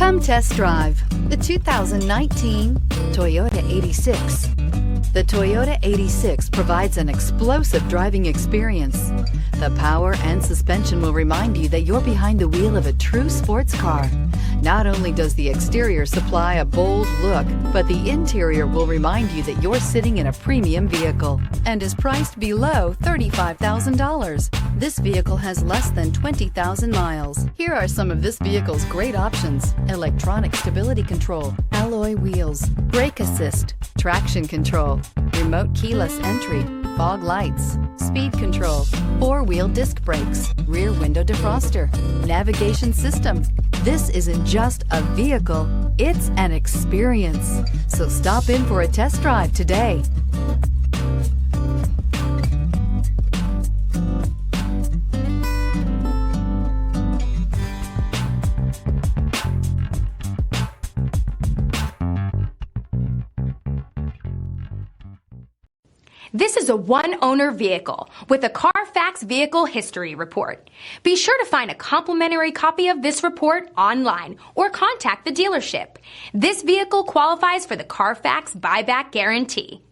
Come test drive the 2019 Toyota 86. The Toyota 86 provides an explosive driving experience. The power and suspension will remind you that you're behind the wheel of a true sports car. Not only does the exterior supply a bold look, but the interior will remind you that you're sitting in a premium vehicle and is priced below $35,000. This vehicle has less than 20,000 miles. Here are some of this vehicle's great options: electronic stability control, alloy wheels, brake assist, traction control, remote keyless entry, fog lights, speed control, four-wheel disc brakes, rear window defroster, navigation system. This isn't just a vehicle, it's an experience. So stop in for a test drive today. This is a one-owner vehicle with a Carfax Vehicle History Report. Be sure to find a complimentary copy of this report online or contact the dealership. This vehicle qualifies for the Carfax Buyback Guarantee.